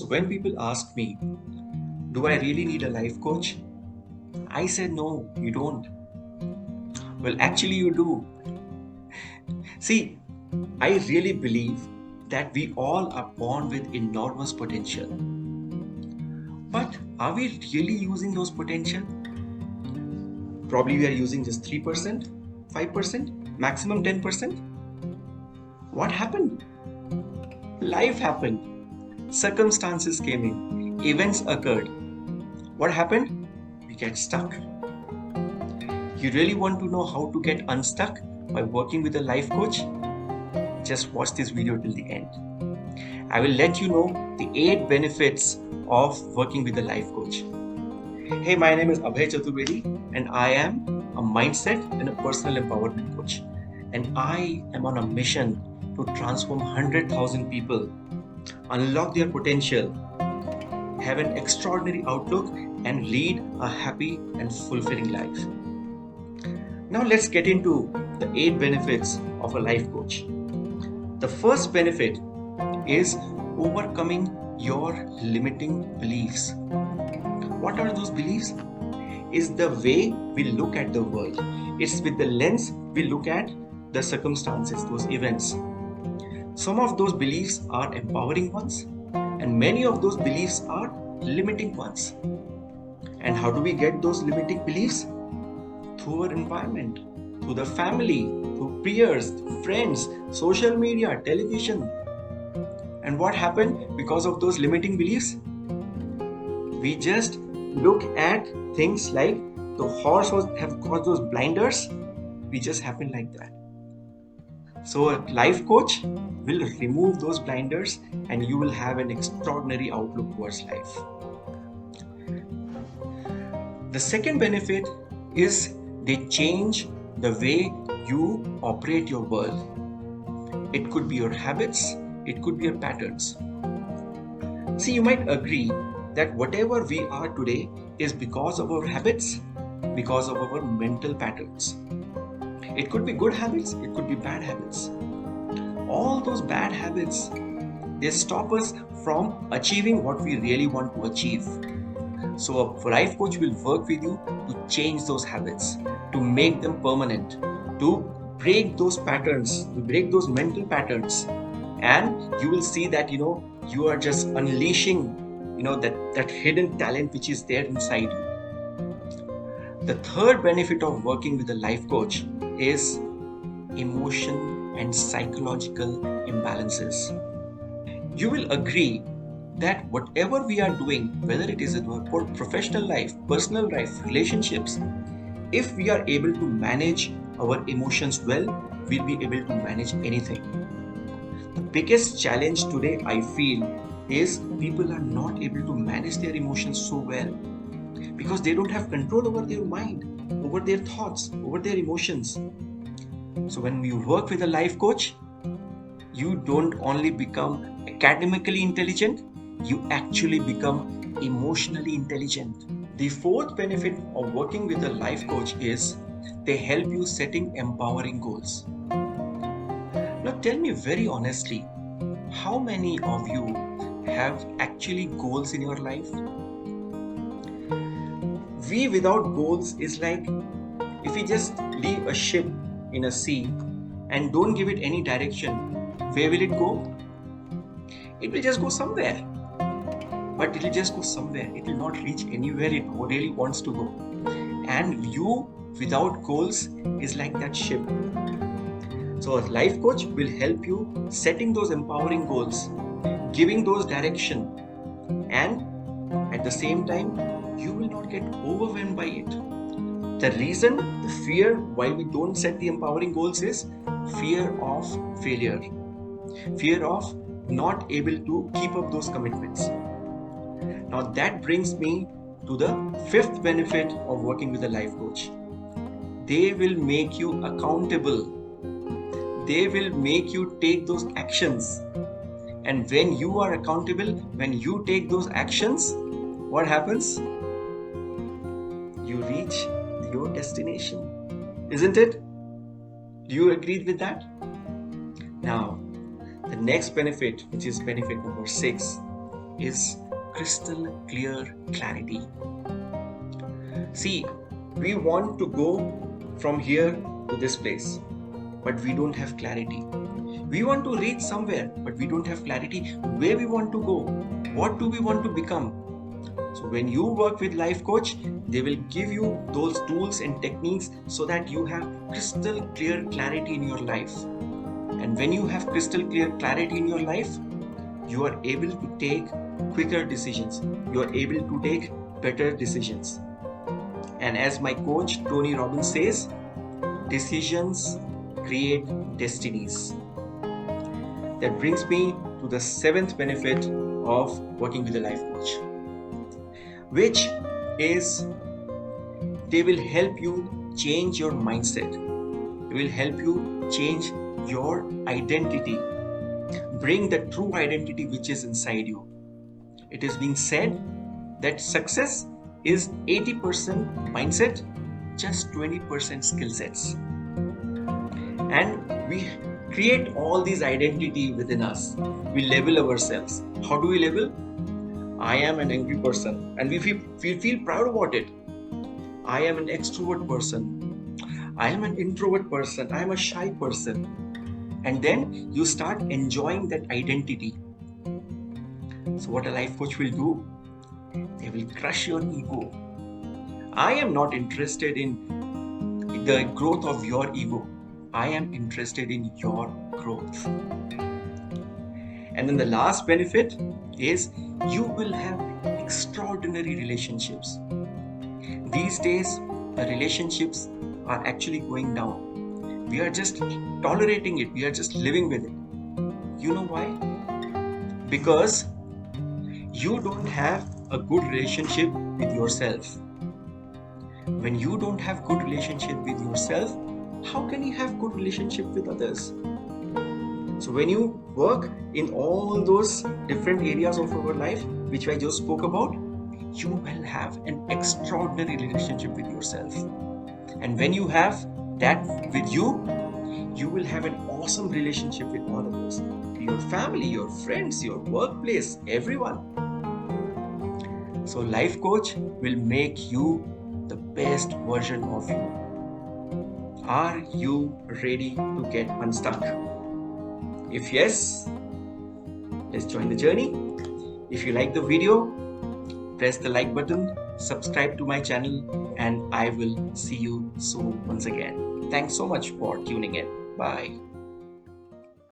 when people ask me, do I really need a life coach? I said, no, you don't. Well, actually, you do. See, I really believe that we all are born with enormous potential. But are we really using those potential? Probably we are using just 3%, 5%, maximum 10%. What happened? Life happened. Circumstances came in. Events occurred. What happened? We get stuck. You really want to know how to get unstuck by working with a life coach? Just watch this video till the end. I will let you know the 8 benefits of working with a life coach. Hey, my name is Abhay Chaturvedi and I am a mindset and a personal empowerment coach. And I am on a mission to transform 100,000 people, unlock their potential, have an extraordinary outlook, and lead a happy and fulfilling life. Now let's get into the 8 benefits of a life coach. The first benefit is overcoming your limiting beliefs. What are those beliefs? It's the way we look at the world. It's with the lens we look at the circumstances, those events. Some of those beliefs are empowering ones, and many of those beliefs are limiting ones. And how do we get those limiting beliefs? Through our environment, through the family, through peers, friends, social media, television. And what happened because of those limiting beliefs? We just look at things like the horse have got those blinders. We just happen like that. So a life coach will remove those blinders and you will have an extraordinary outlook towards life. The second benefit is they change the way you operate your world. It could be your habits, it could be your patterns. See, you might agree that whatever we are today is because of our habits, because of our mental patterns. It could be good habits, it could be bad habits. All those bad habits, they stop us from achieving what we really want to achieve. So a life coach will work with you to change those habits, to make them permanent, to break those patterns, to break those mental patterns. And you will see that, you are just unleashing, that hidden talent which is there inside you. The third benefit of working with a life coach is emotion and psychological imbalances. You will agree that whatever we are doing, whether it is in our professional life, personal life, relationships, if we are able to manage our emotions well, we'll be able to manage anything. The biggest challenge today, I feel, is people are not able to manage their emotions so well because they don't have control over their mind, over their thoughts, over their emotions. So when you work with a life coach, you don't only become academically intelligent, you actually become emotionally intelligent. The fourth benefit of working with a life coach is they help you setting empowering goals. Now tell me very honestly, how many of you have actually goals in your life? We without goals is like if we just leave a ship in a sea and don't give it any direction, where will it go? It will just go somewhere. But it will just go somewhere. It will not reach anywhere it really wants to go. And you without goals is like that ship. So a life coach will help you setting those empowering goals, giving those direction, and at the same time, you will not get overwhelmed by it. The reason, the fear why we don't set the empowering goals is fear of failure, fear of not able to keep up those commitments. Now that brings me to the fifth benefit of working with a life coach. They will make you accountable. They will make you take those actions. And when you are accountable, when you take those actions, what happens? You reach your destination. Isn't it? Do you agree with that? Now, the next benefit, which is benefit number 6, is crystal clear clarity. See, we want to go from here to this place, but we don't have clarity. We want to reach somewhere, but we don't have clarity where we want to go. What do we want to become? So when you work with life coach, they will give you those tools and techniques so that you have crystal clear clarity in your life. And when you have crystal clear clarity in your life, you are able to take quicker decisions. You are able to take better decisions. And as my coach Tony Robbins says, decisions create destinies. That brings me to the seventh benefit of working with a life coach, which is they will help you change your mindset. They will help you change your identity. Bring the true identity which is inside you. It is being said that success is 80% mindset, just 20% skill sets. And we create all these identity within us. We label ourselves. How do we label? I am an angry person, and we feel proud about it. I am an extrovert person. I am an introvert person. I am a shy person. And then you start enjoying that identity. So what a life coach will do? They will crush your ego. I am not interested in the growth of your ego. I am interested in your growth. And then the last benefit is you will have extraordinary relationships. These days, the relationships are actually going down. We are just tolerating it. We are just living with it. You know why? Because you don't have a good relationship with yourself. When you don't have good relationship with yourself, how can you have good relationship with others? So when you work in all those different areas of our life, which I just spoke about, you will have an extraordinary relationship with yourself. And when you have that with you, you will have an awesome relationship with all others. Your family, your friends, your workplace, everyone. So life coach will make you the best version of you. Are you ready to get unstuck? If yes, let's join the journey. If you like the video, press the like button, subscribe to my channel, and I will see you soon once again. Thanks so much for tuning in. Bye.